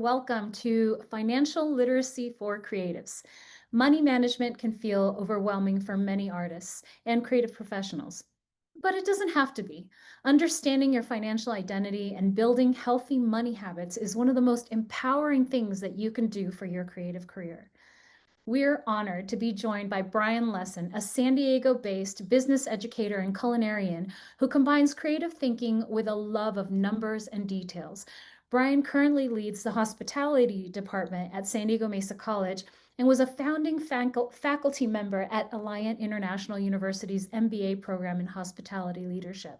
welcome to Financial Literacy for Creatives. Money management can feel overwhelming for many artists and creative professionals, but it doesn't have to be. Understanding your financial identity and building healthy money habits is one of the most empowering things that you can do for your creative career. We're honored to be joined by Brian Lesson, a San Diego-based business educator and culinarian who combines creative thinking with a love of numbers and details. Brian currently leads the hospitality department at San Diego Mesa College and was a founding faculty member at Alliant International University's MBA program in hospitality leadership.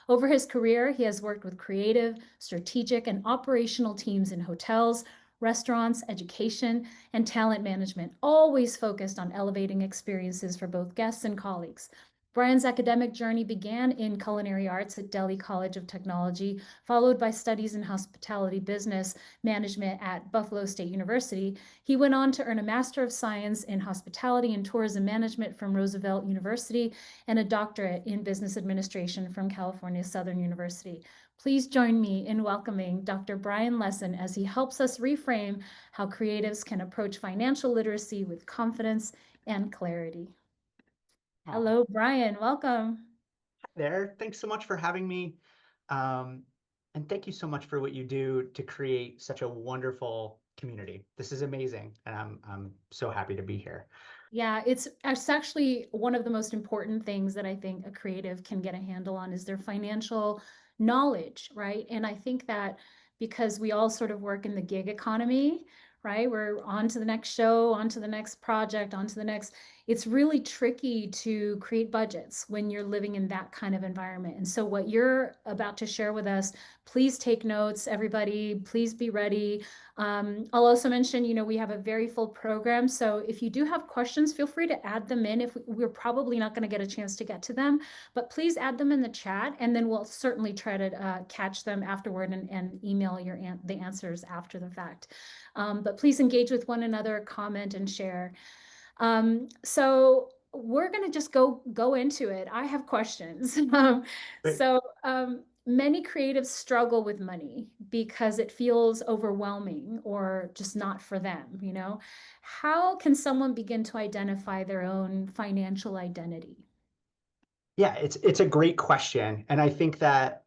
Over his career, he has worked with creative, strategic, and operational teams in hotels, restaurants, education, and talent management, always focused on elevating experiences for both guests and colleagues. Brian's academic journey began in culinary arts at Delhi College of Technology, followed by studies in hospitality business management at Buffalo State University. He went on to earn a Master of Science in Hospitality and Tourism Management from Roosevelt University and a doctorate in Business Administration from California Southern University. Please join me in welcoming Dr. Brian Lesson as he helps us reframe how creatives can approach financial literacy with confidence and clarity. Oh, Hello, Brian. Welcome. there. Thanks so much for having me. Um, and thank you so much for what you do to create such a wonderful community. This is amazing. And I'm so happy to be here. Yeah, it's actually one of the most important things that I think a creative can get a handle on is their financial knowledge, right? And I think that because we all sort of work in the gig economy, right? We're on to the next show, on to the next project, on to the next. It's really tricky to create budgets when you're living in that kind of environment. And so what you're about to share with us, please take notes, everybody. Please be ready. I'll also mention, we have a very full program. So if you do have questions, feel free to add them in. If we're probably not going to get a chance to get to them, but please add them in the chat, and then we'll certainly try to catch them afterward and email the answers after the fact. But please engage with one another, comment and share. So we're going to just go into it. I have questions. Great. Many creatives struggle with money because it feels overwhelming or just not for them. How can someone begin to identify their own financial identity? Yeah, it's a great question. And I think that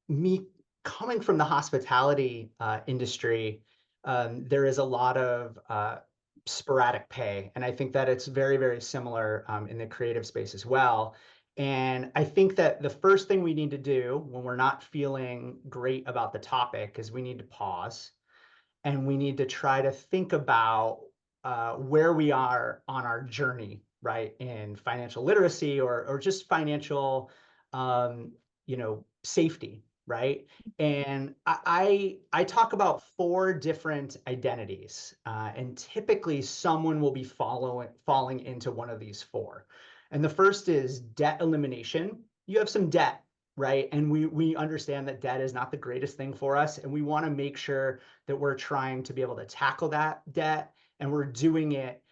me coming from the hospitality industry, there is a lot of sporadic pay. And I think that it's very, very similar in the creative space as well. And I think that the first thing we need to do when we're not feeling great about the topic is we need to pause and we need to try to think about where we are on our journey, right, in financial literacy or just financial, safety, right? And I talk about four different identities, and typically someone will be falling into one of these four. And the first is debt elimination. You have some debt, right? And we understand that debt is not the greatest thing for us, and we want to make sure that we're trying to be able to tackle that debt, and we're doing it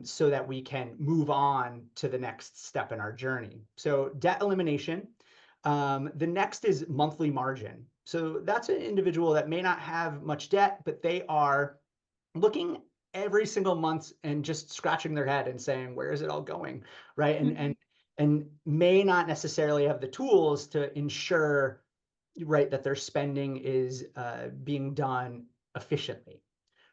so that we can move on to the next step in our journey. So debt elimination. The next is monthly margin. So that's an individual that may not have much debt, but they are looking every single month and just scratching their head and saying, where is it all going, right? And may not necessarily have the tools to ensure, right, that their spending is being done efficiently,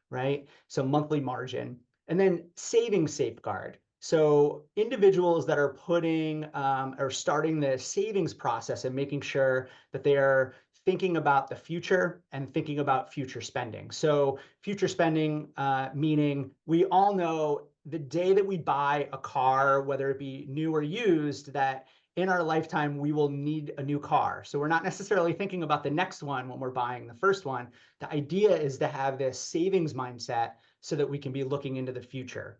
right? So monthly margin. And then savings safeguard. So individuals that are putting or starting the savings process and making sure that they are thinking about the future and thinking about future spending. So future spending, meaning we all know the day that we buy a car, whether it be new or used, that in our lifetime, we will need a new car. So we're not necessarily thinking about the next one when we're buying the first one. The idea is to have this savings mindset so that we can be looking into the future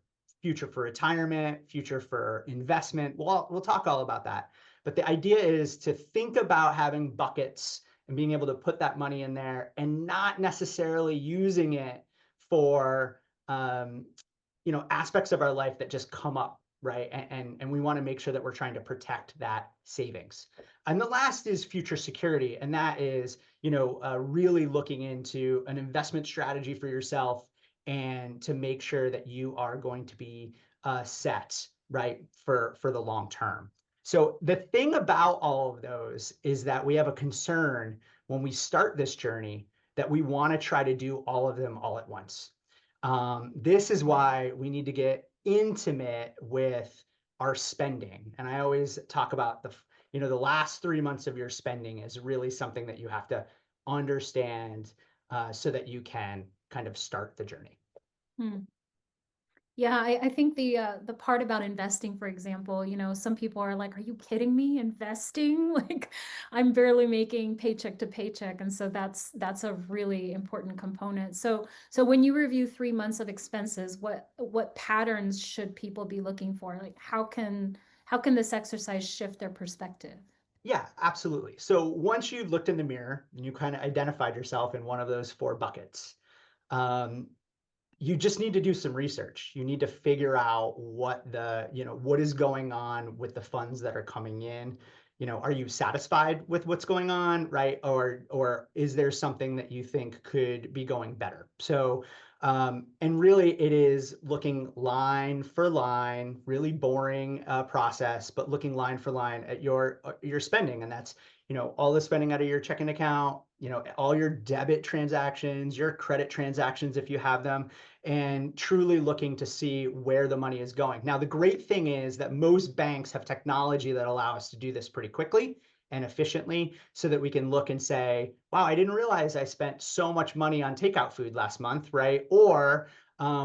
for retirement, future for investment. We'll talk all about that. But the idea is to think about having buckets and being able to put that money in there and not necessarily using it for aspects of our life that just come up right? And we want to make sure that we're trying to protect that savings. And the last is future security, and that is, really looking into an investment strategy for yourself and to make sure that you are going to be set right for the long term. So the thing about all of those is that we have a concern when we start this journey that we want to try to do all of them all at once. This is why we need to get intimate with our spending. And I always talk about the last 3 months of your spending is really something that you have to understand so that you can kind of start the journey. Hmm. Yeah, I think the part about investing, for example, some people are like, "Are you kidding me? Investing?" Like, I'm barely making paycheck to paycheck, and so that's a really important component. So when you review 3 months of expenses, what patterns should people be looking for? Like, how can this exercise shift their perspective? Yeah, absolutely. So once you've looked in the mirror and you kind of identified yourself in one of those four buckets, um, you just need to do some research. You need to figure out what is going on with the funds that are coming in. Are you satisfied with what's going on, right? Or is there something that you think could be going better? So, and really it is looking line for line, really boring process, but looking line for line at your spending. And that's, all the spending out of your checking account, all your debit transactions, your credit transactions, if you have them, and truly looking to see where the money is going. Now, the great thing is that most banks have technology that allow us to do this pretty quickly and efficiently so that we can look and say, wow, I didn't realize I spent so much money on takeout food last month, right? Or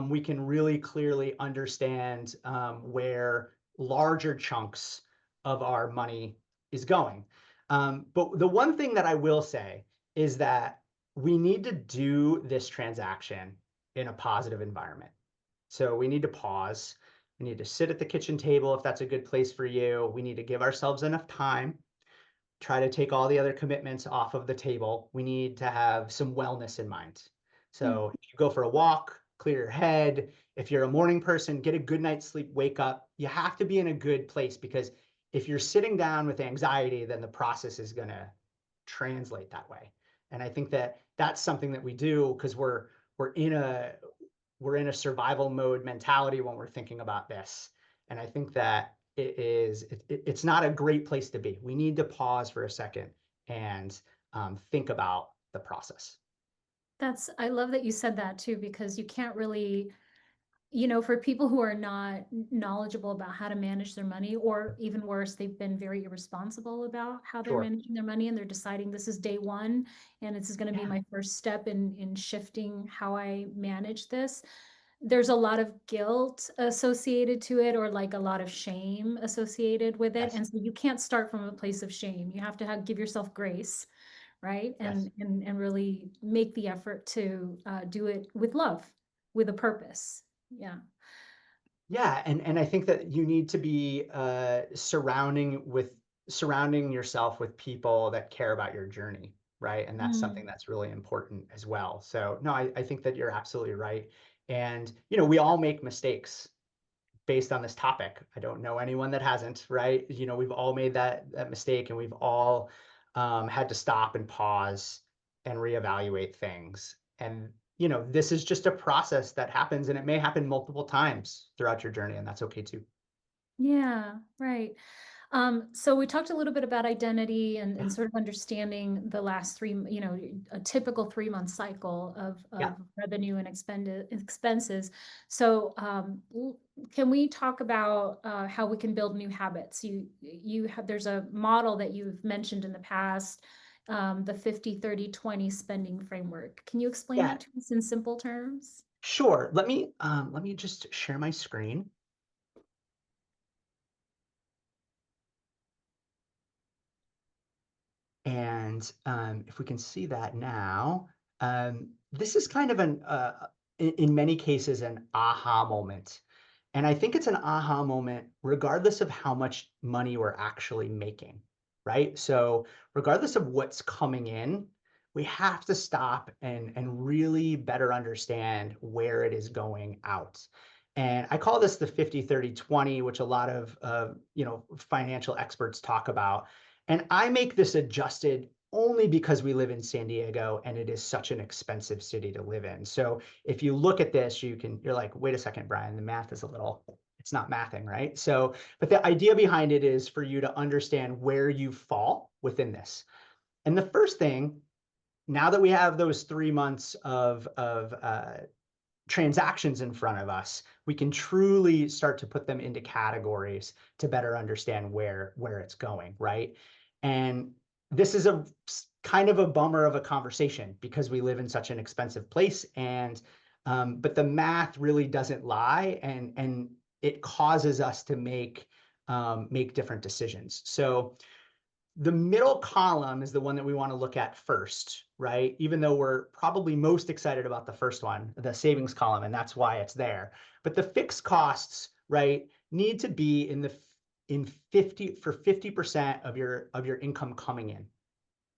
we can really clearly understand where larger chunks of our money is going. But the one thing that I will say is that we need to do this transaction in a positive environment. So we need to pause. We need to sit at the kitchen table if that's a good place for you. We need to give ourselves enough time, try to take all the other commitments off of the table. We need to have some wellness in mind. Hmm. So if you go for a walk, clear your head. If you're a morning person, get a good night's sleep, wake up. You have to be in a good place because if you're sitting down with anxiety, then the process is going to translate that way. And I think that that's something that we do because we're in a we're in a survival mode mentality when we're thinking about this. And I think that it's not a great place to be. We need to pause for a second and think about the process. I love that you said that too, because you can't really, for people who are not knowledgeable about how to manage their money, or even worse, they've been very irresponsible about how they're Sure. managing their money and they're deciding this is day one and this is going to be Yeah. my first step in shifting how I manage this. There's a lot of guilt associated to it, or like a lot of shame associated with it. Yes. And so you can't start from a place of shame. You have to give yourself grace, right? Yes. And really make the effort to do it with love, with a purpose. Yeah. Yeah, and I think that you need to be surrounding yourself with people that care about your journey, right? And that's something Mm. that's really important as well. So no, I think that you're absolutely right. And we all make mistakes based on this topic. I don't know anyone that hasn't, right? We've all made that mistake, and we've all had to stop and pause and reevaluate things. And this is just a process that happens, and it may happen multiple times throughout your journey, and that's okay too. Yeah, right. So we talked a little bit about identity and Yeah, sort of understanding the last a typical 3 month cycle yeah, of revenue and expenses. So can we talk about how we can build new habits? You have there's a model that you've mentioned in the past, the 50/30/20 spending framework. Can you explain yeah. that to us in simple terms? Sure. Let me just share my screen. And if we can see that now, this is kind of in many cases, an aha moment. And I think it's an aha moment regardless of how much money we're actually making, right? So regardless of what's coming in, we have to stop and really better understand where it is going out. And I call this the 50-30-20, which a lot of financial experts talk about. And I make this adjusted only because we live in San Diego and it is such an expensive city to live in. So if you look at this, you're like, wait a second, Brian, the math is it's not mathing, right? So, but the idea behind it is for you to understand where you fall within this. And the first thing, now that we have those 3 months of transactions in front of us, we can truly start to put them into categories to better understand where it's going, right? And this is a kind of a bummer of a conversation because we live in such an expensive place, and but the math really doesn't lie, and it causes us to make different decisions. So the middle column is the one that we want to look at first, right? Even though we're probably most excited about the first one, the savings column, and that's why it's there. But the fixed costs, right, need to be in 50% of your income coming in,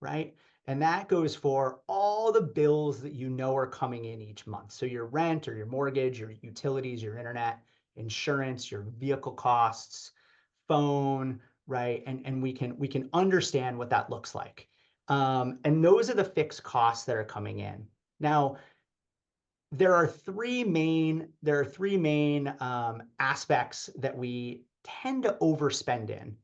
right? And that goes for all the bills that you know are coming in each month. So your rent or your mortgage, your utilities, your internet, insurance, your vehicle costs, phone, right? And we can understand what that looks like. And those are the fixed costs that are coming in. Now, there are three main aspects that we tend to overspend in.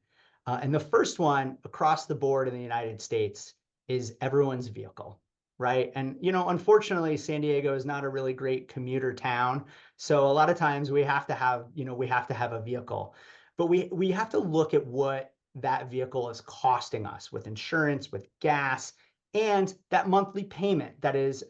And the first one across the board in the United States is everyone's vehicle, right? And unfortunately, San Diego is not a really great commuter town, so a lot of times we have to have a vehicle, but we have to look at what that vehicle is costing us with insurance, with gas, and that monthly payment that is,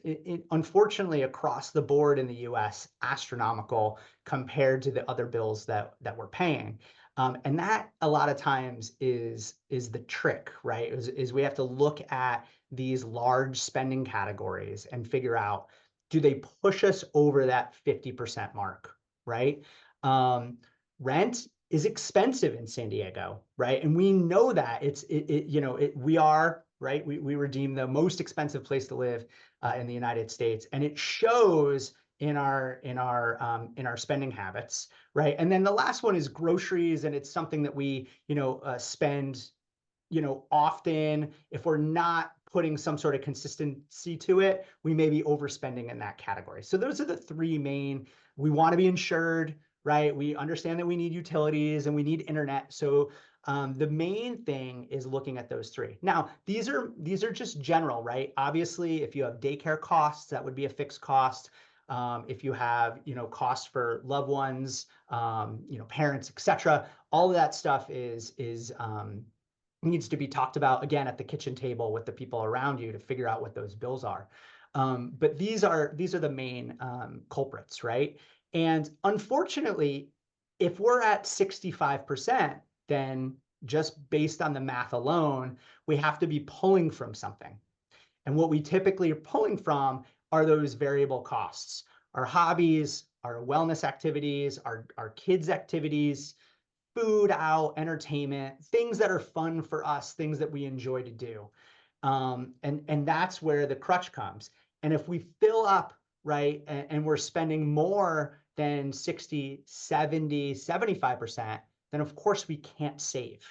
unfortunately, across the board in the US, astronomical compared to the other bills that we're paying. And that a lot of times is the trick, right? Is we have to look at these large spending categories and figure out, do they push us over that 50% mark, right? Um, Rent is expensive in San Diego, right? And we know that we are, right? We were deemed the most expensive place to live in the United States, and it shows in our spending habits, right? And then the last one is groceries, and it's something that we spend often. If we're not putting some sort of consistency to it, we may be overspending in that category. So those are the three main. We want to be insured, right? We understand that we need utilities and we need internet. So the main thing is looking at those three. Now, these are just general, right? Obviously, if you have daycare costs, that would be a fixed cost. If you have, costs for loved ones, parents, etc., all of that stuff needs to be talked about again at the kitchen table with the people around you to figure out what those bills are. But these are the main culprits, right? And unfortunately, if we're at 65%, then just based on the math alone, we have to be pulling from something. And what we typically are pulling from are those variable costs, our hobbies, our wellness activities, our kids' activities, food out, entertainment, things that are fun for us, things that we enjoy to do. And that's where the crutch comes. And if we fill up, right, and we're spending more than 60, 70, 75%, then of course we can't save.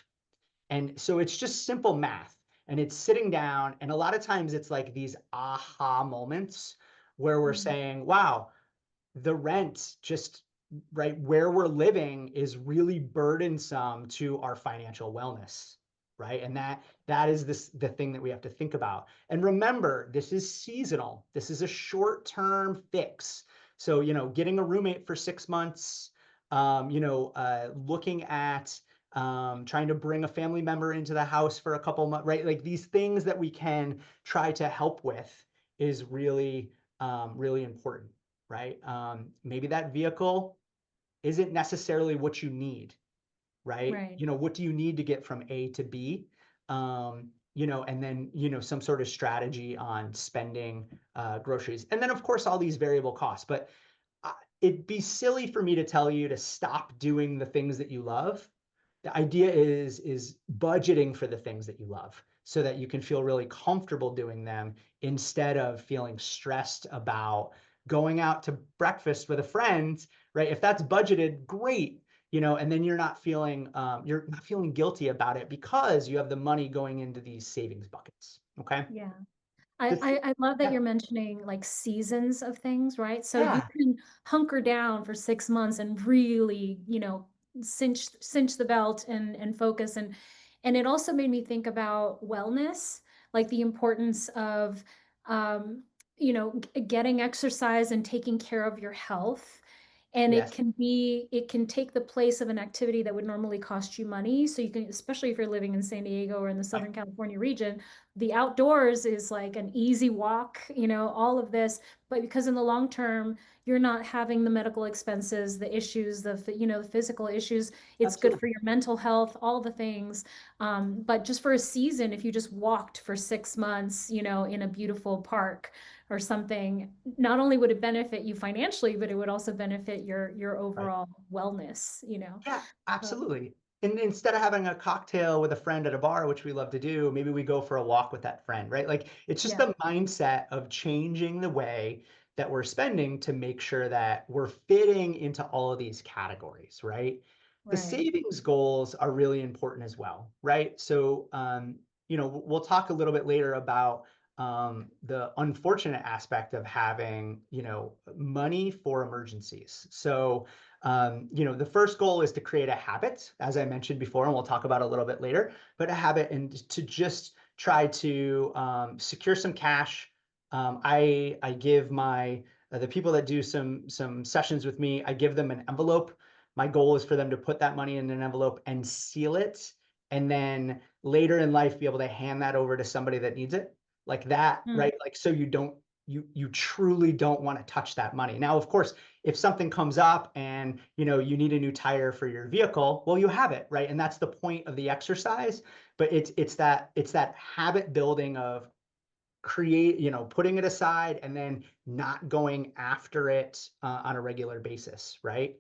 And so it's just simple math, and it's sitting down. And a lot of times it's like these aha moments where we're Mhm. saying, wow, the rent just right where we're living is really burdensome to our financial wellness, right? And that is the thing that we have to think about. And remember, this is seasonal. This is a short-term fix. So getting a roommate for 6 months, looking at trying to bring a family member into the house for a couple months, right? Like these things that we can try to help with is really important, right? Maybe that vehicle isn't necessarily what you need, right? Right. What do you need to get from A to B? And then, some sort of strategy on spending groceries. And then, of course, all these variable costs. But it'd be silly for me to tell you to stop doing the things that you love. The idea is budgeting for the things that you love so that you can feel really comfortable doing them instead of feeling stressed about going out to breakfast with a friend, right? If that's budgeted, great, and then you're not feeling guilty about it because you have the money going into these savings buckets. Okay. Yeah. This, I love that yeah, you're mentioning like seasons of things, right? So you yeah, can hunker down for 6 months and really, cinch the belt and focus. And it also made me think about wellness, like the importance of um, getting exercise and taking care of your health. And yes, it can take the place of an activity that would normally cost you money. So you can, especially if you're living in San Diego or in the right, Southern California region, the outdoors is like an easy walk, all of this, but because in the long term, you're not having the medical expenses, the issues, the physical issues. It's good absolutely. for your mental health, all the things. But just for a season, if you just walked for 6 months, in a beautiful park or something, not only would it benefit you financially, but it would also benefit your Right. overall wellness. Yeah, So, absolutely. And instead of having a cocktail with a friend at a bar, which we love to do, maybe we go for a walk with that friend, right? Like it's just yeah, the mindset of changing the way that we're spending to make sure that we're fitting into all of these categories, right? The right. savings goals are really important as well, right? So, we'll talk a little bit later about the unfortunate aspect of having, money for emergencies. So, the first goal is to create a habit, as I mentioned before, and we'll talk about a little bit later, but a habit and to just try to secure some cash. I give my the people that do some sessions with me, I give them an envelope. My goal is for them to put that money in an envelope and seal it, and then later in life be able to hand that over to somebody that needs it, like that, Mm, right? Like so you truly don't want to touch that money. Now, of course, if something comes up and you need a new tire for your vehicle, well, you have it, right? And that's the point of the exercise. But it's that habit building of putting it aside and then not going after it on a regular basis, right?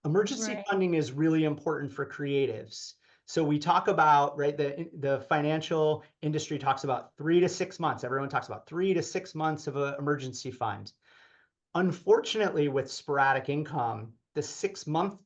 Emergency right. funding is really important for creatives. So we talk about, right, the financial industry talks about 3 to 6 months. Everyone talks about 3 to 6 months of an emergency fund. Unfortunately, with sporadic income, the 6 month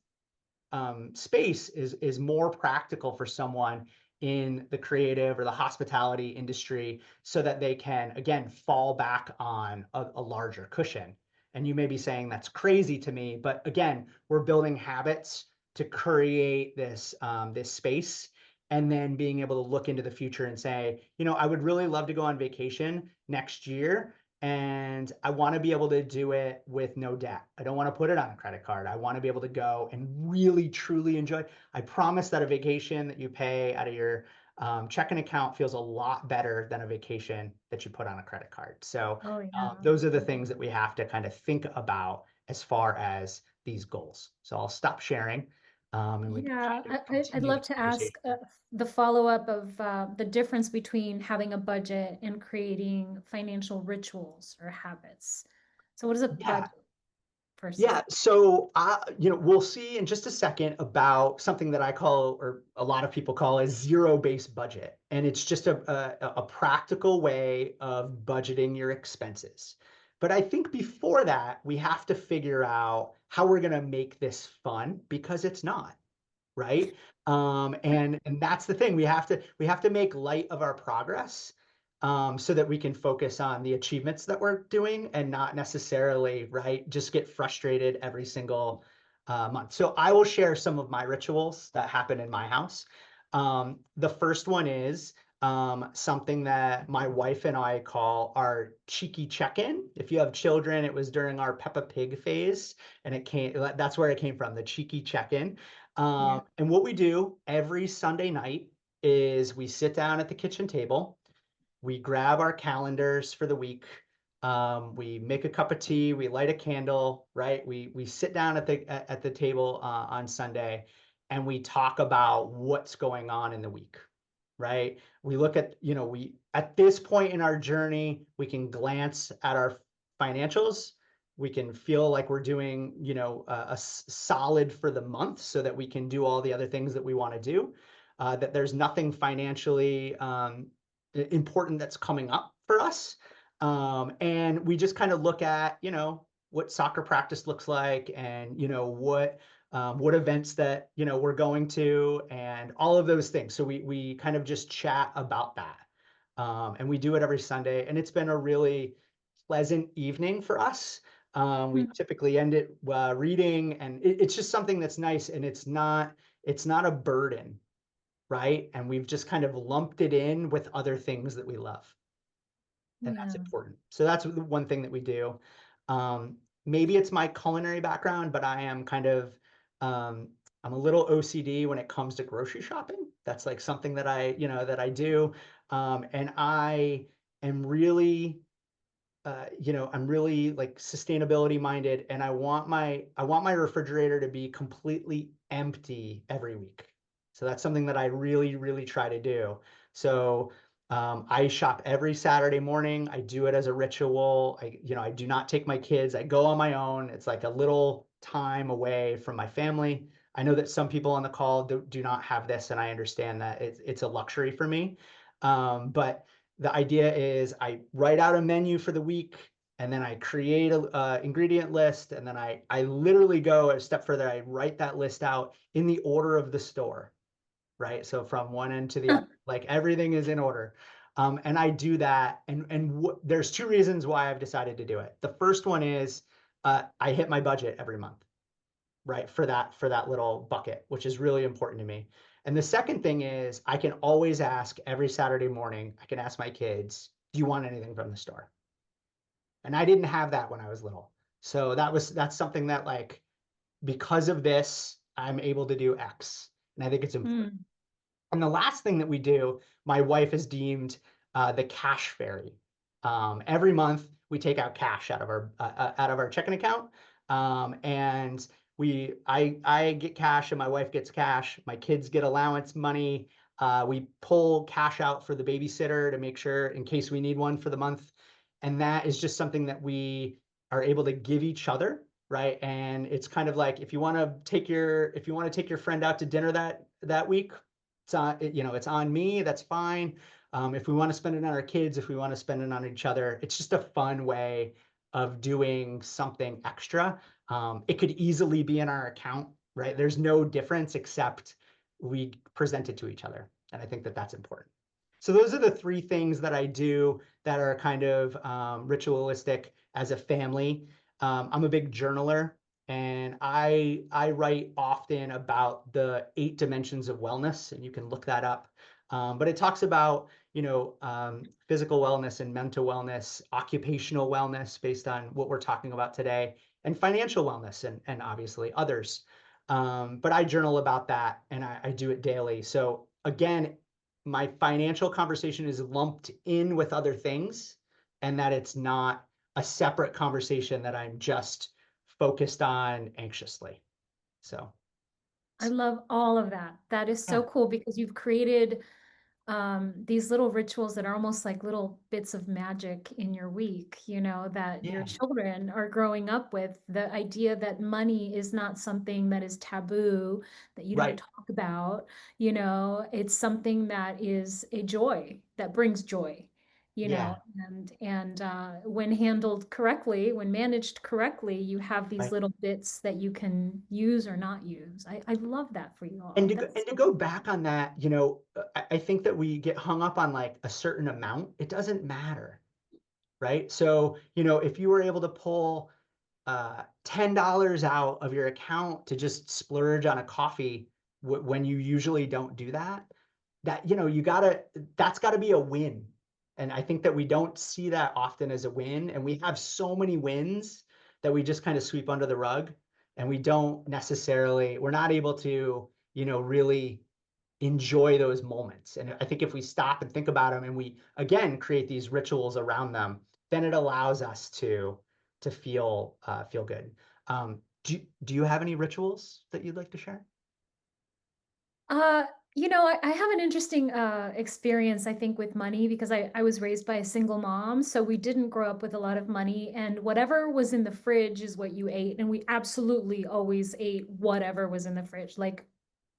space is more practical for someone in the creative or the hospitality industry so that they can again fall back on a larger cushion. And you may be saying that's crazy to me, but again, we're building habits to create this space, and then being able to look into the future and say, I would really love to go on vacation next year, and I want to be able to do it with no debt. I don't want to put it on a credit card. I want to be able to go and really truly enjoy. I promise that a vacation that you pay out of your checking account feels a lot better than a vacation that you put on a credit card. So Oh yeah. those are the things that we have to kind of think about as far as these goals. So I'll stop sharing, and we can Yeah, kind of I'd continue the love to conversation. ask the follow-up of the difference between having a budget and creating financial rituals or habits. So what is a Yeah. budget versus? Yeah, so we'll see in just a second about something that I call, or a lot of people call, a zero-based budget, and it's just a practical way of budgeting your expenses. But I think before that, we have to figure out how we're going to make this fun because it's not, right? And that's the thing. We have to make light of our progress, so that we can focus on the achievements that we're doing and not necessarily, right, just get frustrated every single month. So I will share some of my rituals that happen in my house. The first one is something that my wife and I call our cheeky check-in. If you have children, it was during our Peppa Pig phase, and that's where it came from, the cheeky check-in. Yeah, And what we do every Sunday night is we sit down at the kitchen table, we grab our calendars for the week, we make a cup of tea, we light a candle, right? We sit down at the table on Sunday, and we talk about what's going on in the week, right? We look at, we at this point in our journey, we can glance at our financials. We can feel like we're doing, solid for the month so that we can do all the other things that we want to do. That there's nothing financially important that's coming up for us. And we just kind of look at, what soccer practice looks like, and what events that we're going to, and all of those things. So we kind of just chat about that, and we do it every Sunday, and it's been a really pleasant evening for us. We Mm. typically end it reading, and it's just something that's nice, and it's not a burden, right? And we've just kind of lumped it in with other things that we love, and that's Yeah. important. So that's the one thing that we do. Maybe it's my culinary background, but um, I'm a little OCD when it comes to grocery shopping. That's like something that I do. And I am really, I'm really like sustainability minded, and I want my refrigerator to be completely empty every week. So that's something that I really, really try to do. So I shop every Saturday morning. I do it as a ritual. I do not take my kids. I go on my own. It's like a little time away from my family. I know that some people on the call do not have this, and I understand that it's a luxury for me. But the idea is I write out a menu for the week, and then I create a ingredient list, and then I literally go a step further. I write that list out in the order of the store, right? So from one end to the other, like everything is in order. And I do that, and there's two reasons why I've decided to do it. The first one is I hit my budget every month, right, for that little bucket, which is really important to me. And the second thing is I can always ask every Saturday morning, I can ask my kids, do you want anything from the store? And I didn't have that when I was little. So that's something that, like, because of this, I'm able to do X. And I think it's important. Mm. And the last thing that we do, my wife has deemed the cash fairy. Every month we take out cash out of our checking account, and I get cash and my wife gets cash. My kids get allowance money. We pull cash out for the babysitter to make sure in case we need one for the month, and that is just something that we are able to give each other, right? And it's kind of like if you want to take your friend out to dinner that week, it's on me. That's fine. If we want to spend it on our kids, if we want to spend it on each other, it's just a fun way of doing something extra. It could easily be in our account, right? There's no difference except we present it to each other, and I think that that's important. So those are the three things that I do that are kind of ritualistic as a family. I'm a big journaler, and I write often about the 8 dimensions of wellness, and you can look that up. But it talks about physical wellness and mental wellness, occupational wellness based on what we're talking about today, and financial wellness, and obviously others. But I journal about that, and I do it daily. So again, my financial conversation is lumped in with other things, and that it's not a separate conversation that I'm just focused on anxiously. So, I love all of that. That is so yeah, cool because you've created these little rituals that are almost like little bits of magic in your week, that your yeah, children are growing up with. The idea that money is not something that is taboo, that you don't right, talk about, it's something that is a joy, that brings joy, yeah, and when handled correctly, when managed correctly, you have these right. little bits that you can use or not use. I love that for you And all. to go, That's and to so go cool. back on that, I think that we get hung up on like a certain amount. It doesn't matter, right? So, if you were able to pull $10 out of your account to just splurge on a coffee when you usually don't do that, that's gotta be a win. And I think that we don't see that often as a win. And we have so many wins that we just kind of sweep under the rug, and we're not able to, really enjoy those moments. And I think if we stop and think about them, and we again create these rituals around them, then it allows us to feel good. Do you have any rituals that you'd like to share? Uh, I have an interesting experience, I think, with money because I was raised by a single mom. So we didn't grow up with a lot of money, and whatever was in the fridge is what you ate. And we absolutely always ate whatever was in the fridge. Like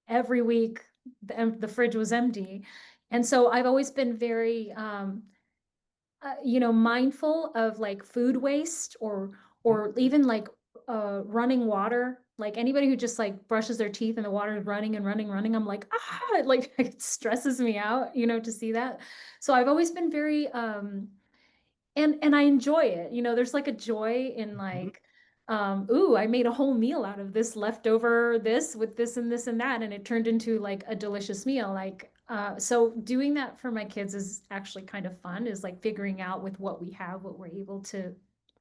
every week, the fridge was empty. And so I've always been very mindful of like food waste or even like running water. Like anybody who just like brushes their teeth and the water is running and running, running, I'm like, ah, like it stresses me out, to see that. So I've always been very and I enjoy it. There's like a joy in Mhm. like, ooh, I made a whole meal out of this leftover this with this and this and that, and it turned into like a delicious meal. Like, so doing that for my kids is actually kind of fun, is like figuring out with what we have, what we're able to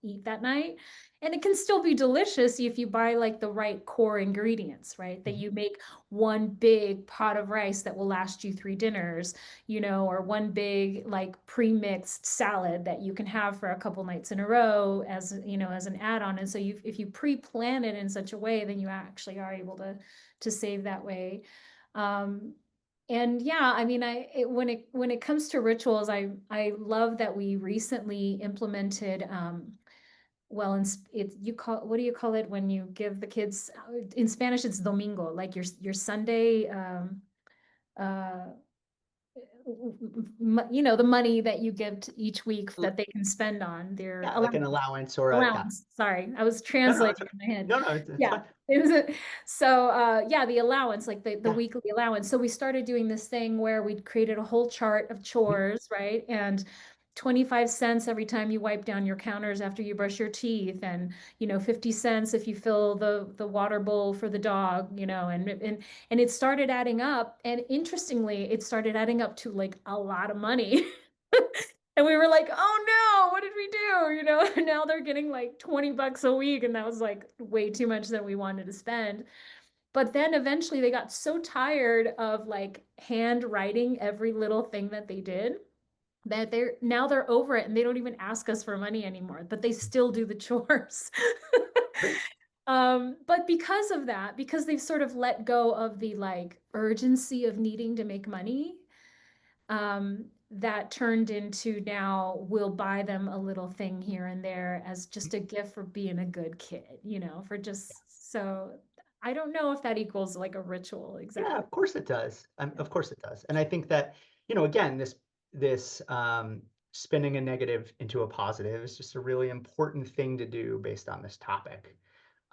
eat that night. And it can still be delicious if you buy like the right core ingredients, right? That Mhm. you make one big pot of rice that will last you 3 dinners, or one big like pre-mixed salad that you can have for a couple nights in a row as, as an add-on. And so if you pre-plan it in such a way, then you actually are able to save that way. Um, and yeah, I mean, when it comes to rituals, I love that we recently implemented, well, you call, what do you call it when you give the kids, in Spanish it's domingo, like your Sunday, uh the money that you give to each week L- that they can spend on their Yeah, like an allowance or a, yeah. allowance. Sorry, I was No, no, it's translating okay. in my head. No, no, it's Yeah. fine. It was so yeah, the allowance, like the Yeah. weekly allowance. So we started doing this thing where we created a whole chart of Mhm. chores, right? And 25 cents every time you wipe down your counters after you brush your teeth, and 50 cents if you fill the water bowl for the dog, and it started adding up. And interestingly, it started adding up to like a lot of money. And we were like, oh no, what did we do? Now they're getting like 20 bucks a week. And that was like way too much than we wanted to spend. But then eventually they got so tired of like handwriting every little thing that they did, that they're over it, and they don't even ask us for money anymore, but they still do the chores. Great. But because of that, because they've sort of let go of the like urgency of needing to make money, that turned into, now we'll buy them a little thing here and there as just a gift for being a good kid, for just so. I don't know if that equals like a ritual Yeah, exactly. of course it does. Yeah. Of course it does. And I think that, again, this spinning a negative into a positive is just a really important thing to do based on this topic.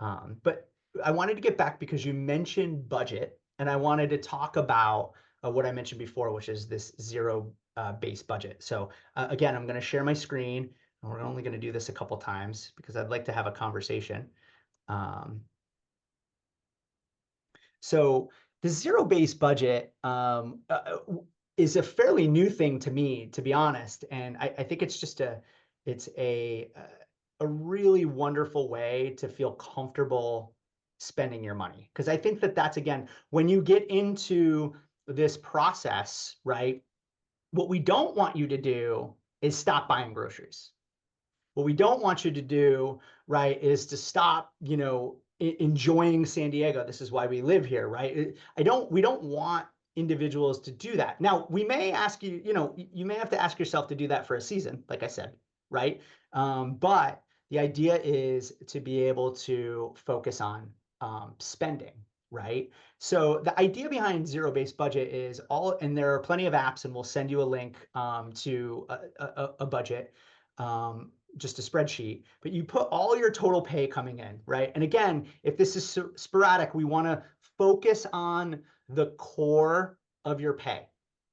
But I wanted to get back because you mentioned budget, and I wanted to talk about what I mentioned before, which is this zero base budget. So again, I'm going to share my screen, and we're only going to do this a couple times because I'd like to have a conversation. Um, So the zero-based budget is a fairly new thing to me, to be honest, and I think it's a really wonderful way to feel comfortable spending your money. Because I think that that's, again, when you get into this process, right? What we don't want you to do is stop buying groceries. What we don't want you to do, right, is to stop, enjoying San Diego. This is why we live here, right? We don't want individuals to do that. Now, we may ask you, you may have to ask yourself to do that for a season, like I said, right? But the idea is to be able to focus on spending, right? So the idea behind zero-based budget is and there are plenty of apps, and we'll send you a link to a budget, just a spreadsheet, but you put all your total pay coming in, right? And again, if this is sporadic, we want to focus on the core of your pay.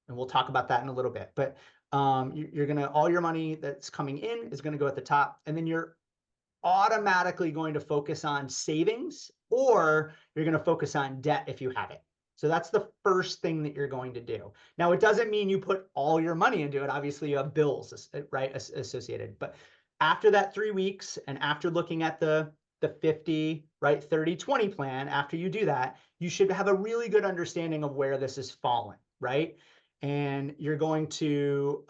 And we'll talk about that in a little bit. But you're going to, all your money that's coming in is going to go at the top. And then you're automatically going to focus on savings, or you're going to focus on debt if you have it. So that's the first thing that you're going to do. Now, it doesn't mean you put all your money into it. Obviously, you have bills, right, associated. But after that 3 weeks, and after looking at the 50, right, 30-20 plan, after you do that, you should have a really good understanding of where this is falling, right? And you're going to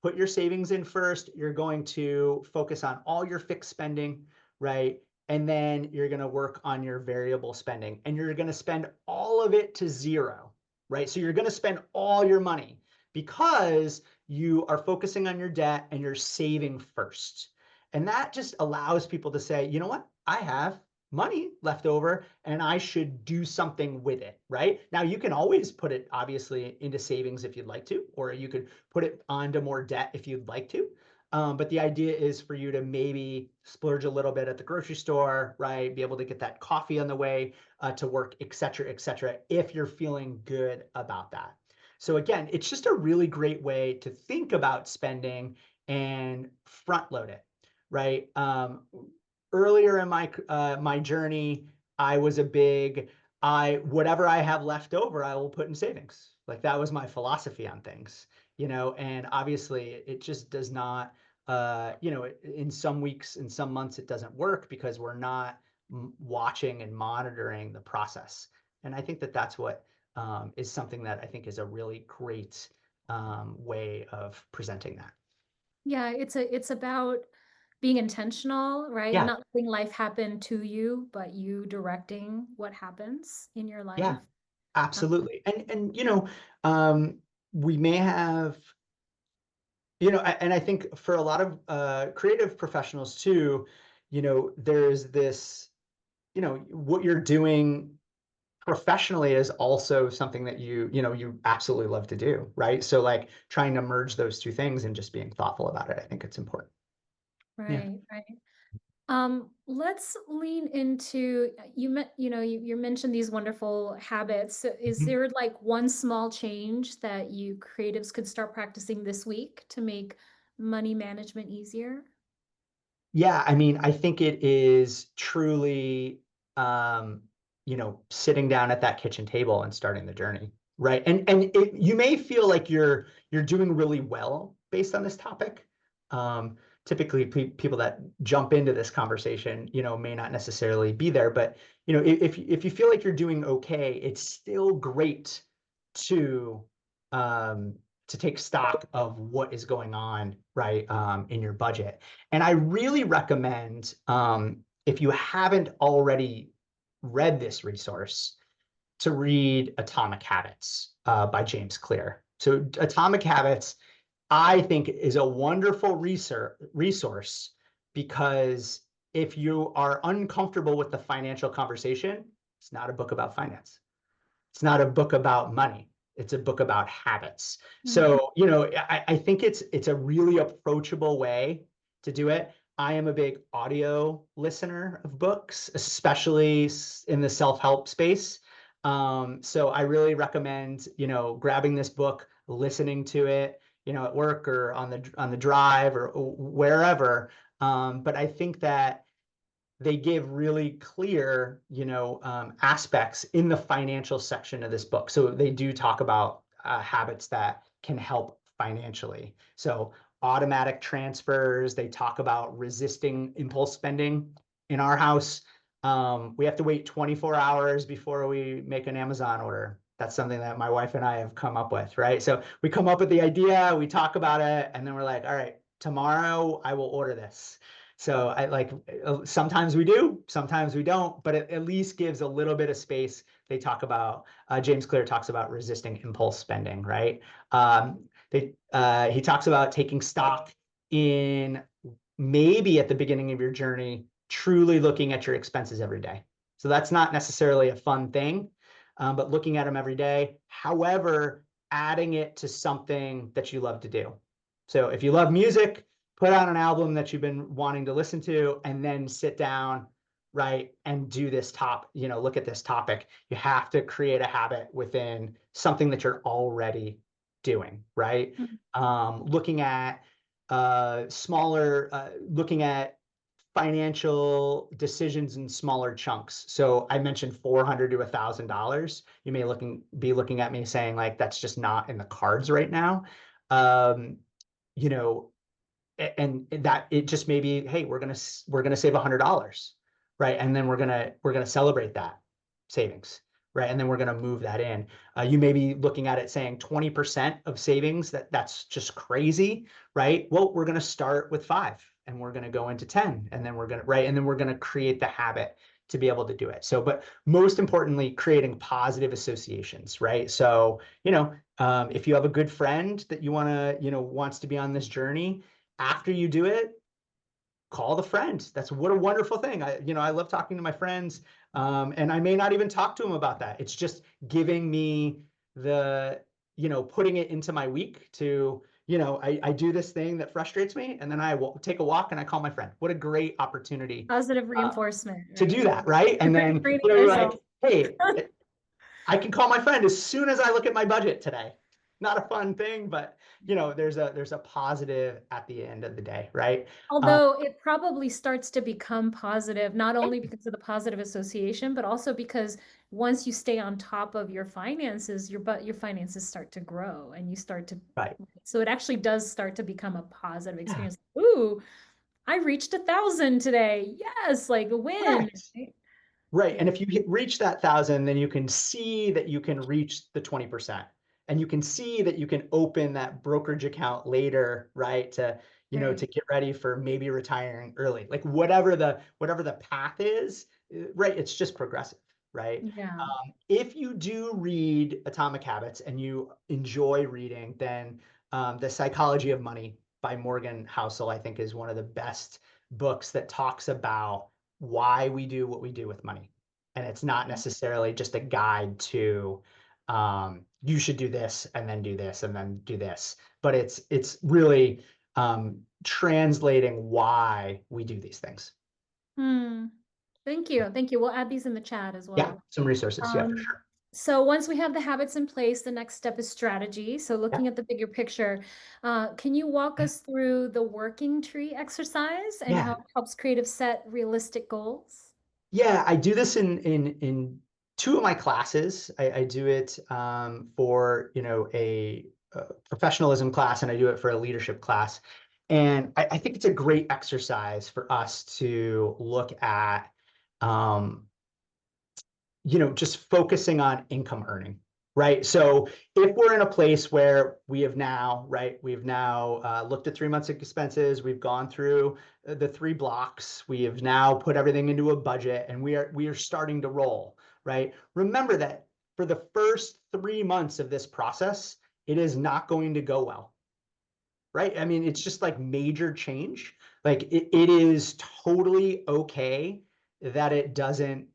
put your savings in first. You're going to focus on all your fixed spending, right? And then you're going to work on your variable spending, and you're going to spend all of it to zero, right? So you're going to spend all your money because you are focusing on your debt and you're saving first. And that just allows people to say, you know what? I have money left over and I should do something with it, right? Now, you can always put it obviously into savings if you'd like to, or you could put it onto more debt if you'd like to. But the idea is for you to maybe splurge a little bit at the grocery store, right? Be able to get that coffee on the way to work, et cetera, if you're feeling good about that. So again, it's just a really great way to think about spending and front load it, right? Earlier in my journey, I was a big whatever I have left over, I will put in savings. Like that was my philosophy on things, and obviously it just does not, in some weeks, in some months, it doesn't work because we're not watching and monitoring the process. And I think that that's what is something that I think is a really great way of presenting that. Yeah, it's about being intentional, right? And Yeah, not letting life happen to you, but you directing what happens in your yeah, life. Um, absolutely. And we may have, and I think for a lot of creative professionals too, there's this, what you're doing professionally is also something that you absolutely love to do, right? So like trying to merge those two things and just being thoughtful about it, I think it's important. Yeah. right, right. Let's lean into you mentioned these wonderful habits. So is Mhm. there like one small change that you creatives could start practicing this week to make money management easier? Yeah, I mean, I think it is truly, sitting down at that kitchen table and starting the journey, right? And you may feel like you're doing really well based on this topic. Um, Typically, people that jump into this conversation, may not necessarily be there, but if you feel like you're doing okay, it's still great to um, to take stock of what is going on, right, in your budget. And I really recommend, if you haven't already read this resource, to read Atomic Habits by James Clear. So, Atomic Habits, I think, is a wonderful resource because if you are uncomfortable with the financial conversation, it's not a book about finance. It's not a book about money. It's a book about habits. Mm, So, I think it's a really approachable way to do it. I am a big audio listener of books, especially in the self-help space. So I really recommend, grabbing this book, listening to it, at work or on the drive or wherever. But I think that they give really clear, aspects in the financial section of this book. So they do talk about habits that can help financially. So automatic transfers, they talk about resisting impulse spending. In our house, we have to wait 24 hours before we make an Amazon order. That's something that my wife and I have come up with, right? So we come up with the idea, we talk about it, and then we're like, all right, tomorrow I will order this. So I like, sometimes we do, sometimes we don't, but it at least gives a little bit of space. They talk about James Clear talks about resisting impulse spending, right? He talks about taking stock in, maybe at the beginning of your journey, truly looking at your expenses every day. So that's not necessarily a fun thing, but looking at them every day. However, adding it to something that you love to do. So if you love music, put on an album that you've been wanting to listen to, and then sit down, right, and do this look at this topic. You have to create a habit within something that you're already doing, right? mm, Looking at looking at financial decisions in smaller chunks. So I mentioned $400 to $1,000. You may be looking at me saying like that's just not in the cards right now. Um, you know, and that it just may be, hey, we're gonna save $100, right? And then we're gonna celebrate that savings, right? And then we're gonna move that in. You may be looking at it saying 20% of savings. That's just crazy, right? Well, we're gonna start with 5, and we're gonna go into 10, and then we're gonna create the habit to be able to do it. So, but most importantly, creating positive associations, right? So, if you have a good friend that you wants to be on this journey, after you do it, call the friend. That's what a wonderful thing. I love talking to my friends, and I may not even talk to them about that. It's just giving me the, putting it into my week to, I do this thing that frustrates me, and then I will take a walk and I call my friend. What a great opportunity Positive uh, reinforcement, to do right? that, right? And then, Training you're ourselves. like, hey, I can call my friend as soon as I look at my budget today. Not a fun thing, but there's a positive at the end of the day, right? Um, Although it probably starts to become positive, not only because of the positive association, but also because once you stay on top of your finances, your finances start to grow and you start to, right. so it actually does start to become a positive Yeah. experience. Ooh, I reached 1,000 today. Yes, like a win. Correct. Right? Right. Yeah. And if you reach that 1,000, then you can see that you can reach the 20%. And you can see that you can open that brokerage account later, right? To Right. get ready for maybe retiring early. Like whatever the path is, right? It's just progressive, right? Yeah. If you do read Atomic Habits and you enjoy reading, then The Psychology of Money by Morgan Housel, I think, is one of the best books that talks about why we do what we do with money. And it's not necessarily just a guide to you should do this and then do this and then do this, but it's really translating why we do these things. Hmm. Thank you. Thank you. We'll add these in the chat as Yeah, well. some resources. Yeah, for Um, sure. so once we have the habits in place, the next step is strategy. So Yeah. looking at the bigger picture, can you walk us through the working tree exercise and how Yeah. it helps creatives set realistic goals? Yeah, I do this in two of my classes. I do it for a professionalism class, and I do it for a leadership class. And I think it's a great exercise for us to look at um, just focusing on income earning, right? So if we're in a place where we've now looked at 3 months of expenses, we've gone through the three blocks, we have now put everything into a budget, and we are starting to roll, right? Remember that for the first 3 months of this process, it is not going to go well, right? I mean, it's just like major change. Like it is totally okay that it doesn't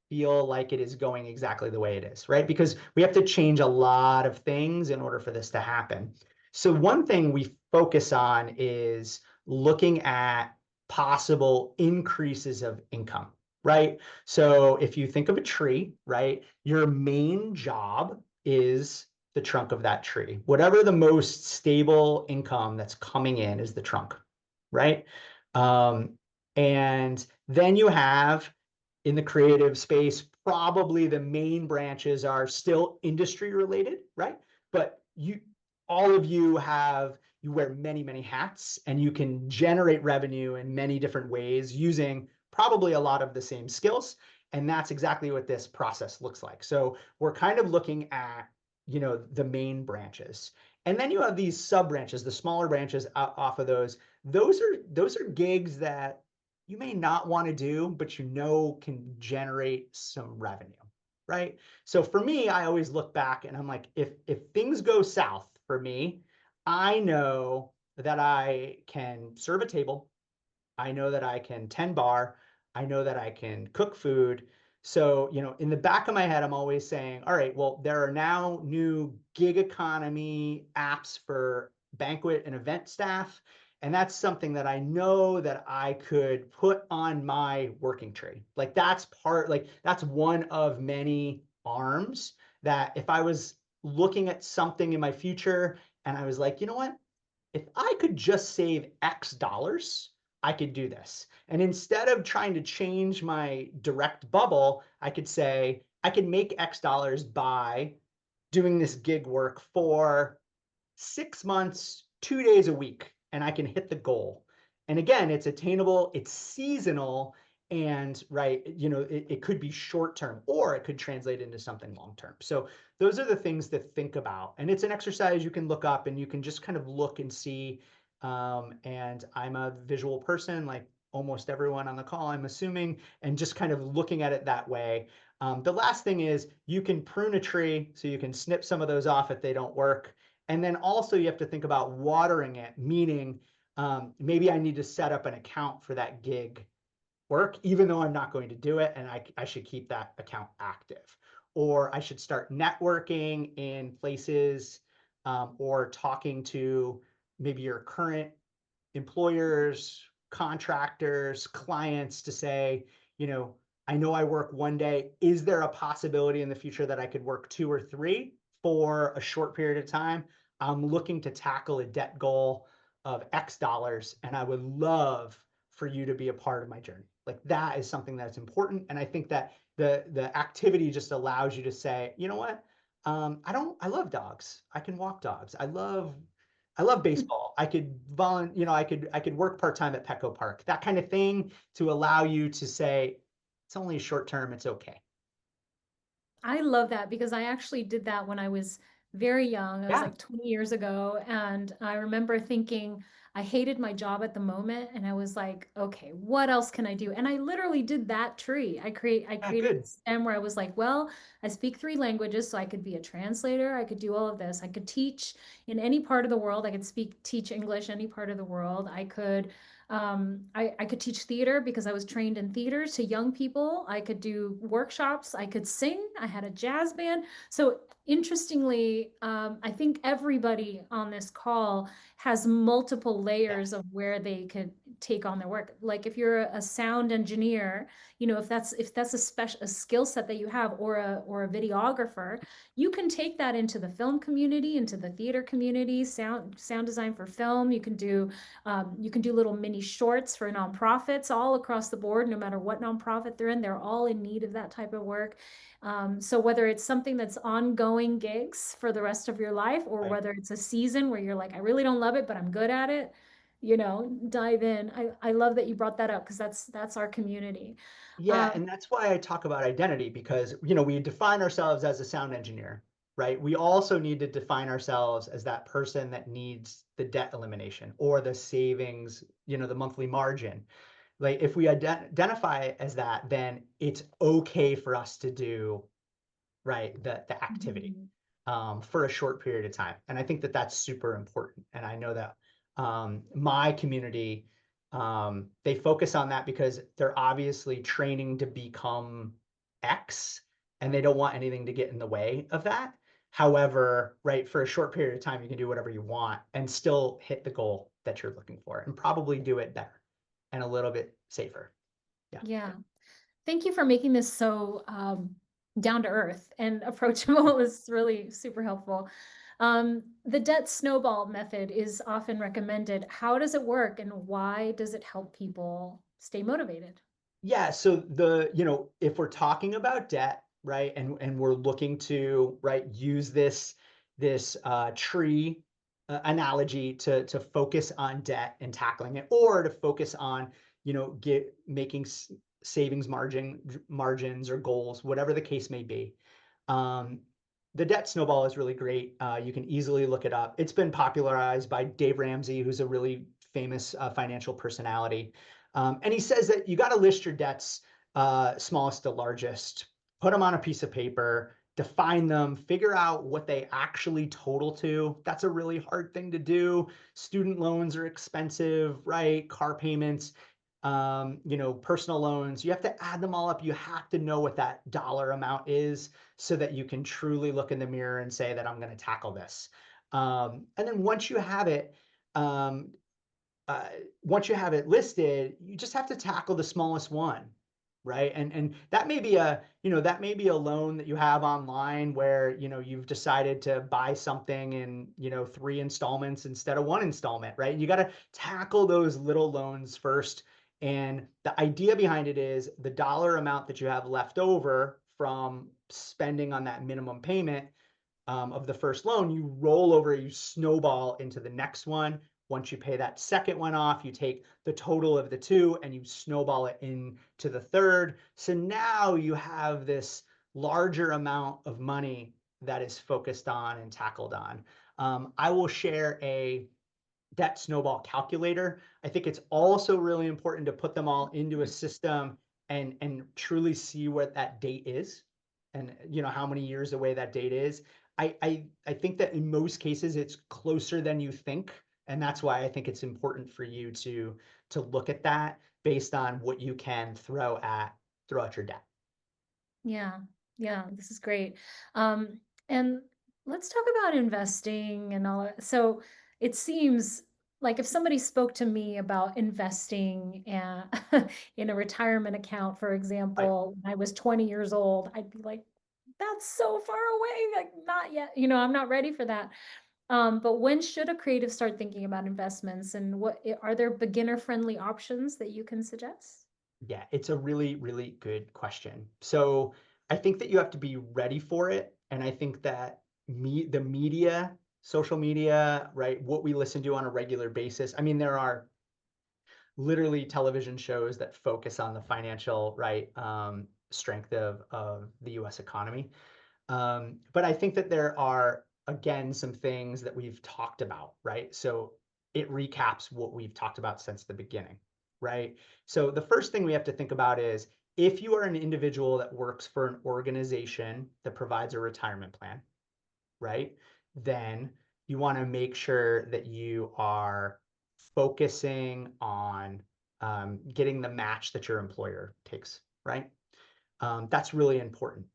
feel like it is going exactly the way it is, right? Because we have to change a lot of things in order for this to happen. So one thing we focus on is looking at possible increases of income, right? So if you think of a tree, right, your main job is the trunk of that tree. Whatever the most stable income that's coming in is the trunk, right? Um, and then you have in the creative space, probably the main branches are still industry related, right? But all of you wear many, many hats, and you can generate revenue in many different ways using probably a lot of the same skills. And that's exactly what this process looks like. So we're kind of looking at, the main branches. And then you have these sub branches, the smaller branches off of those. Those are gigs that you may not want to do, but can generate some revenue, right? So for me, I always look back and I'm like, if things go south for me, I know that I can serve a table. I know that I can tend bar. I know that I can cook food. So, in the back of my head, I'm always saying, all right, well, there are now new gig economy apps for banquet and event staff. And that's something that I know that I could put on my working tree. Like that's one of many arms that if I was looking at something in my future and I was like, you know what? If I could just save X dollars, I could do this. And instead of trying to change my direct bubble, I could say, I can make X dollars by doing this gig work for 6 months, 2 days a week, and I can hit the goal. And again, it's attainable, it's seasonal, and right, it could be short term or it could translate into something long term. So those are the things to think about. And it's an exercise you can look up and you can just kind of look and see. And I'm a visual person, like almost everyone on the call, I'm assuming, and just kind of looking at it that way. The last thing is you can prune a tree, so you can snip some of those off if they don't work. And then also you have to think about watering it, meaning maybe I need to set up an account for that gig work, even though I'm not going to do it, and I should keep that account active. or I should start networking in places, or talking to maybe your current employers, contractors, clients to say, you know, I know I work one day. Is there a possibility in the future that I could work two or three for a short period of time? I'm looking to tackle a debt goal of X dollars, and I would love for you to be a part of my journey. Like that is something that's important. And I think that the activity just allows you to say, you know what? I love dogs. I can walk dogs. I love baseball. I could I could work part-time at Petco Park, that kind of thing to allow you to say, it's only short term, it's okay. I love that because I actually did that when I was very young. I was Yeah, like 20 years ago. And I remember thinking I hated my job at the moment. And I was like, okay, what else can I do? And I literally did that tree. I yeah, created a good. STEM where I was like, well, I speak three languages, so I could be a translator. I could do all of this. I could teach in any part of the world. I could teach English any part of the world. I could teach theater because I was trained in theater to young people. I could do workshops. I could sing. I had a jazz band. So interestingly, I think everybody on this call has multiple Yeah, layers of where they could take on their work. Like if you're a sound engineer, if that's a skill set that you have, or a videographer, you can take that into the film community, into the theater community, sound design for film. You can do little mini shorts for nonprofits all across the board, no matter what nonprofit they're in, they're all in need of that type of work. So whether it's something that's ongoing gigs for the rest of your life, or right. whether it's a season where you're like, I really don't love it, but I'm good at it, dive in. I love that you brought that up because that's our community. Yeah, Um, and that's why I talk about identity because, we define ourselves as a sound engineer, right? We also need to define ourselves as that person that needs the debt elimination or the savings, the monthly margin. Like if we identify as that, then it's okay for us to do right the activity mhm. for a short period of time, and I think that that's super important. And I know that my community, they focus on that because they're obviously training to become X, and they don't want anything to get in the way of that. However, right, for a short period of time you can do whatever you want and still hit the goal that you're looking for and probably do it better and a little bit safer. Yeah. Yeah. Thank you for making this so down to earth and approachable. It's really super helpful. The debt snowball method is often recommended. How does it work and why does it help people stay motivated? Yeah, so if we're talking about debt, right, and we're looking to, right, use this tree analogy to focus on debt and tackling it, or to focus on, get making savings margins or goals, whatever the case may be. Um, the debt snowball is really great. You can easily look it up. It's been popularized by Dave Ramsey, who's a really famous financial personality. And he says that you got to list your debts, smallest to largest, put them on a piece of paper, define them, figure out what they actually total to. That's a really hard thing to do. Student loans are expensive, right? Car payments, personal loans. You have to add them all up. You have to know what that dollar amount is so that you can truly look in the mirror and say that I'm going to tackle this. And then um, uh, once you have it listed, you just have to tackle the smallest one, right? And that may be a loan that you have online where you've decided to buy something in three installments instead of one installment, right? You got to tackle those little loans first. And the idea behind it is the dollar amount that you have left over from spending on that minimum payment of the first loan, you roll over, you snowball into the next one. Once you pay that second one off, you take the total of the two and you snowball it into the third. So now you have this larger amount of money that is focused on and tackled on. I will share a debt snowball calculator. I think it's also really important to put them all into a system and truly see what that date is, and how many years away that date is. I think that in most cases it's closer than you think, and that's why I think it's important for you to look at that based on what you can throw out your debt. Yeah. Yeah, this is great. And let's talk about investing and all that. So it seems like if somebody spoke to me about investing in a retirement account, for Right. example, when I was 20 years old, I'd be like, that's so far away. Like, not yet. I'm not ready for that. But when should a creative start thinking about investments, and are there beginner friendly options that you can suggest? Yeah, it's a really, really good question. So I think that you have to be ready for it. And I think that the media, social media, right, what we listen to on a regular basis. I mean, there are literally television shows that focus on the financial, right, strength of the US economy. But I think that there are, again, some things that we've talked about, right? So it recaps what we've talked about since the beginning, right? So the first thing we have to think about is if you are an individual that works for an organization that provides a retirement plan, right? Then you want to make sure that you are focusing on getting the match that your employer takes, right? That's really important,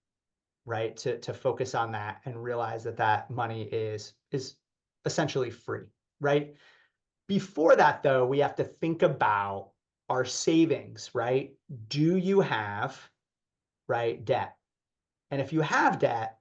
right? To focus on that and realize that that money is essentially free, right? Before that, though, we have to think about our savings, right? Do you have, right, debt? And if you have debt,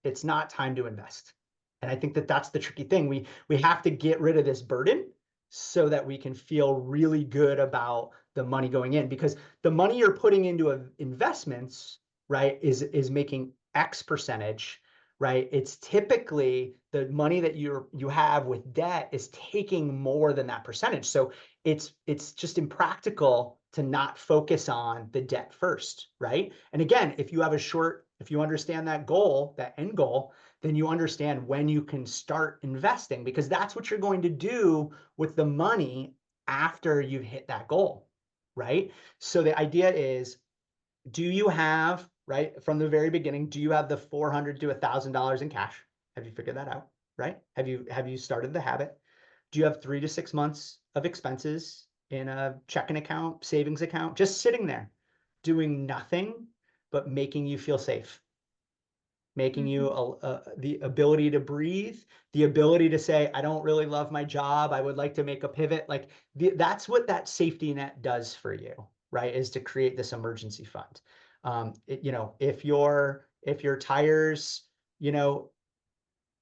it's not time to invest. And I think that that's the tricky thing. We have to get rid of this burden so that we can feel really good about the money going in, because the money you're putting into investments, right, is making X percentage, right? It's typically the money that you have with debt is taking more than that percentage. So it's just impractical to not focus on the debt first, right? And again, if you understand that goal, that end goal, then you understand when you can start investing, because that's what you're going to do with the money after you've hit that goal, right? So the idea is, do you have, right, from the very beginning, do you have the $400 to $1,000 in cash? Have you figured that out, right? Have you started the habit? Do you have 3 to 6 months of expenses in a checking account, savings account, just sitting there doing nothing but making you feel safe, making you Mhm. the ability to breathe, the ability to say, I don't really love my job, I would like to make a pivot. Like that's what that safety net does for you, right? Is to create this emergency fund. If your tires, you know,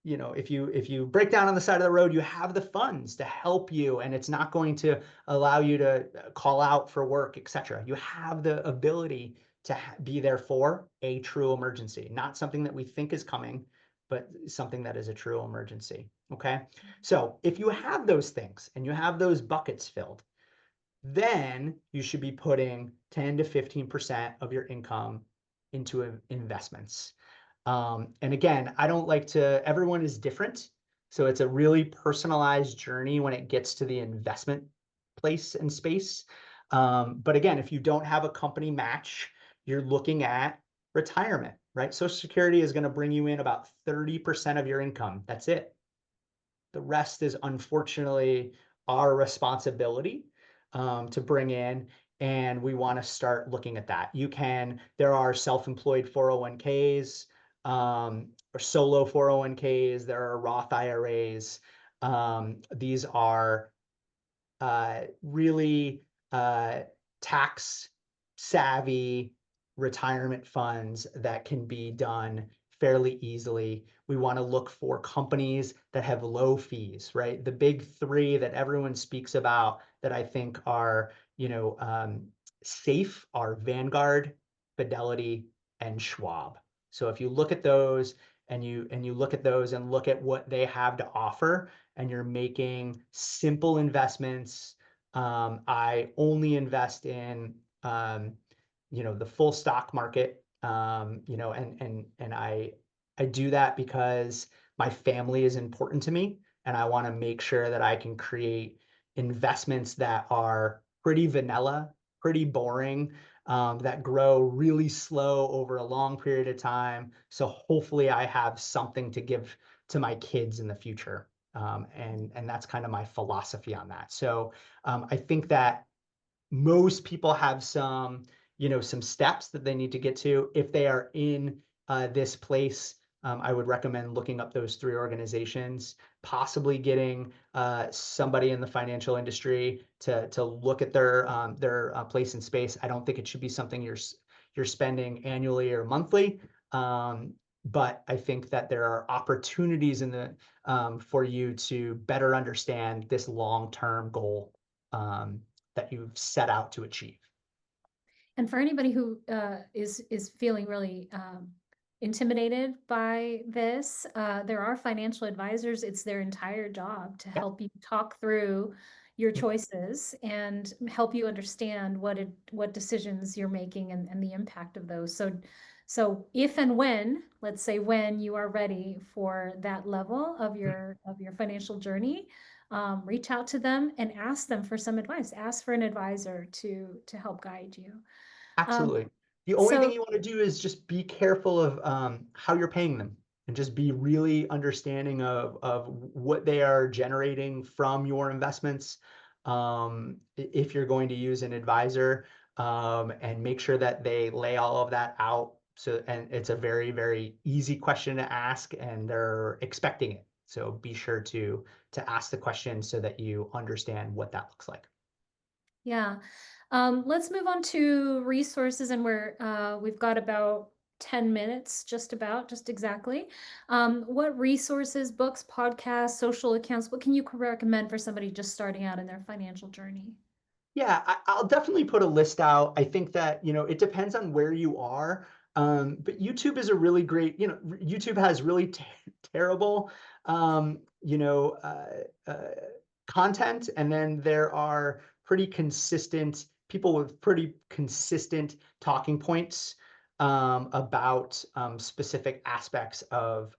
if you break down on the side of the road, you have the funds to help you, and it's not going to allow you to call out for work, etc. You have the ability to be there for a true emergency, not something that we think is coming, but something that is a true emergency. Okay. So if you have those things and you have those buckets filled, then you should be putting 10 to 15% of your income into investments. And again, I don't like to, everyone is different. So it's a really personalized journey when it gets to the investment place and space. But again, if you don't have a company match, you're looking at retirement, right? Social Security is going to bring you in about 30% of your income. That's it. The rest is unfortunately our responsibility to bring in, and we want to start looking at that. There are self-employed 401ks, or solo 401ks, there are Roth IRAs. These are really tax savvy retirement funds that can be done fairly easily. We want to look for companies that have low fees, right? The big three that everyone speaks about that I think are, safe are Vanguard, Fidelity, and Schwab. So if you look at those and you look at those and look at what they have to offer, and you're making simple investments. I only invest in the full stock market, and I do that because my family is important to me, and I want to make sure that I can create investments that are pretty vanilla, pretty boring, that grow really slow over a long period of time. So hopefully I have something to give to my kids in the future. And that's kind of my philosophy on that. So I think that most people have some steps that they need to get to if they are in this place, I would recommend looking up those three organizations, possibly getting somebody in the financial industry to look at their place in space. I don't think it should be something you're spending annually or monthly. But I think that there are opportunities in the for you to better understand this long-term goal that you've set out to achieve. And for anybody who is feeling really intimidated by this, there are financial advisors. It's their entire job to Yeah. help you talk through your choices and help you understand what decisions you're making and the impact of those. So if and when, let's say when you are ready for that level of your financial journey, reach out to them and ask them for some advice. Ask for an advisor to help guide you. Um, Absolutely. The only thing so you want to do is just be careful of how you're paying them and just be really understanding of what they are generating from your investments. If you're going to use an advisor, and make sure that they lay all of that out. So, and it's a very, very easy question to ask and they're expecting it. So be sure to ask the question so that you understand what that looks like. yeah, let's move on to resources, and we've got about 10 minutes, just exactly. What resources, books, podcasts, social accounts, what can you recommend for somebody just starting out in their financial journey? Yeah, I'll definitely put a list out. I think that, it depends on where you are. But YouTube is a really great, YouTube has really terrible, content. And then there are pretty consistent people with pretty consistent talking points about specific aspects of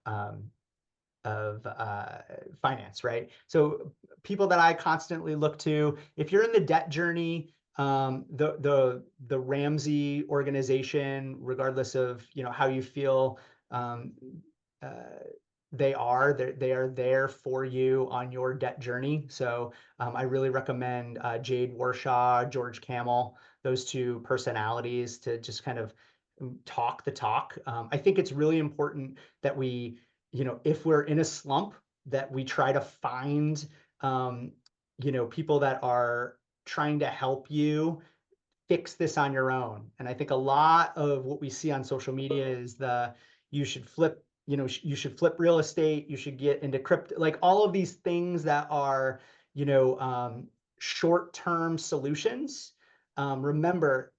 finance, right? So people that I constantly look to, if you're in the debt journey, the Ramsey organization, regardless of how you feel, um, uh, they are there for you on your debt journey. So I really recommend Jade Warshaw, George Camel, those two personalities to just kind of talk the talk. I think it's really important that we, if we're in a slump, that we try to find, um, people that are trying to help you fix this on your own. And I think a lot of what we see on social media is you should flip, you should flip real estate, you should get into crypto, like all of these things that are, short-term solutions. Remember,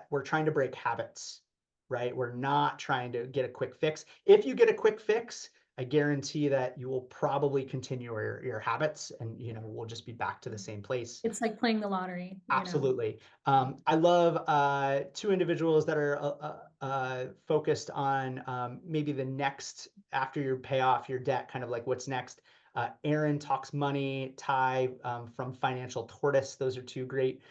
we're trying to break habits, right? We're not trying to get a quick fix. If you get a quick fix, I guarantee that you will probably continue your habits and, we'll just be back to the same place. It's like playing the lottery, you know. Absolutely. I love two individuals that are focused on maybe the next, after you pay off your debt, kind of like what's next. Aaron Talks Money, Ty from Financial Tortoise. Those are two great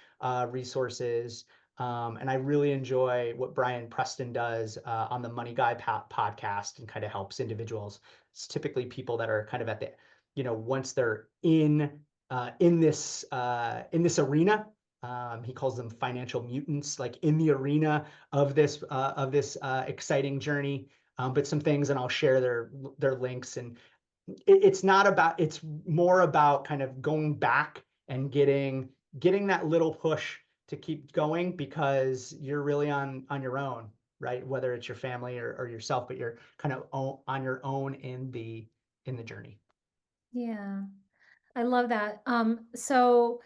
resources. And I really enjoy what Brian Preston does on the Money Guy podcast and kind of helps individuals. It's typically people that are kind of at the, once they're in this arena. He calls them financial mutants, like in the arena of this exciting journey. But some things, and I'll share their links. And it's not about. It's more about kind of going back and getting that little push to keep going because you're really on your own, right? Whether it's your family or yourself, but you're kind of on your own in the journey. Yeah, I love that. So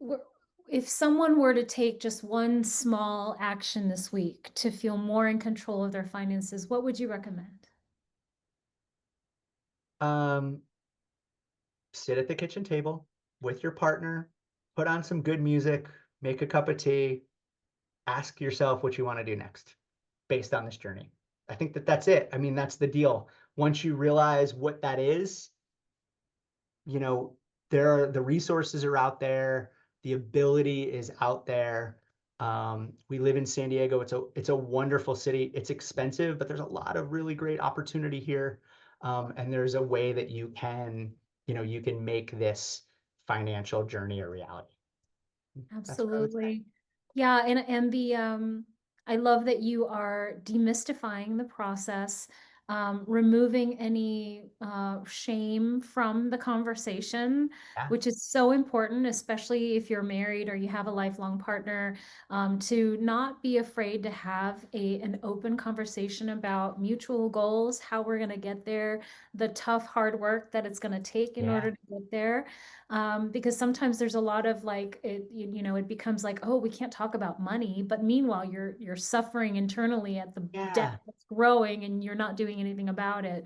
wh- if someone were to take just one small action this week to feel more in control of their finances, what would you recommend? Um, Sit at the kitchen table with your partner, put on some good music, make a cup of tea, ask yourself what you want to do next based on this journey. I think that that's it. I mean, that's the deal. Once you realize what that is, you know, the resources are out there, the ability is out there. We live in San Diego. It's a wonderful city. It's expensive, but there's a lot of really great opportunity here. And there's a way that you can make this financial journey a reality. That's what I would say. Absolutely. Yeah, and the I love that you are demystifying the process, removing any shame from the conversation, Yeah. which is so important, especially if you're married or you have a lifelong partner, to not be afraid to have an open conversation about mutual goals, how we're going to get there, the tough, hard work that it's going to take in Yeah. order to get there. Because sometimes there's a lot of like it becomes like, oh, we can't talk about money, but meanwhile you're suffering internally at the debt Yeah. that's growing and you're not doing anything about it.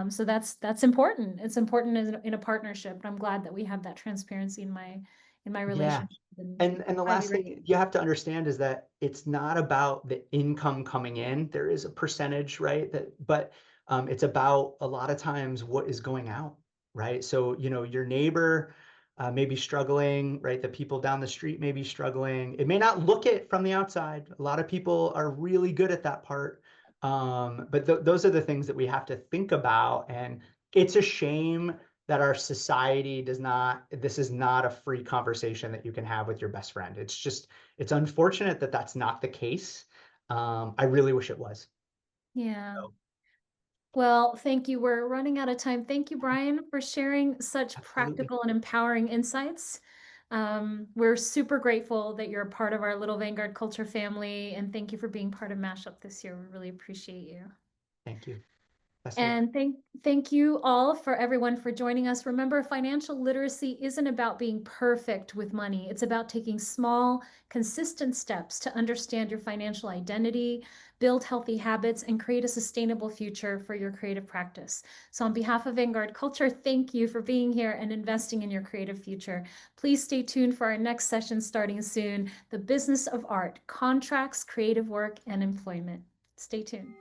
So that's important. It's important in a partnership, and I'm glad that we have that transparency in my Yeah. relationship, and And the highly last thing you have to understand is that it's not about the income coming in. There is a percentage, right? But it's about a lot of times what is going out, right? So, your neighbor may be struggling, right? The people down the street may be struggling. It may not look it from the outside. A lot of people are really good at that part. But those are the things that we have to think about. And it's a shame that our society does not, this is not a free conversation that you can have with your best friend. It's unfortunate that that's not the case. I really wish it was. Yeah. So, Well, thank you. We're running out of time. Thank you, Brian, for sharing such absolutely. practical and empowering insights. We're super grateful that you're a part of our little Vanguard Culture family, and thank you for being part of Mashup this year. We really appreciate you. Thank you. Best of luck. And thank you all for everyone for joining us. Remember, financial literacy isn't about being perfect with money. It's about taking small, consistent steps to understand your financial identity, build healthy habits, and create a sustainable future for your creative practice. So on behalf of Vanguard Culture, thank you for being here and investing in your creative future. Please stay tuned for our next session starting soon, The Business of Art, Contracts, Creative Work, and Employment. Stay tuned.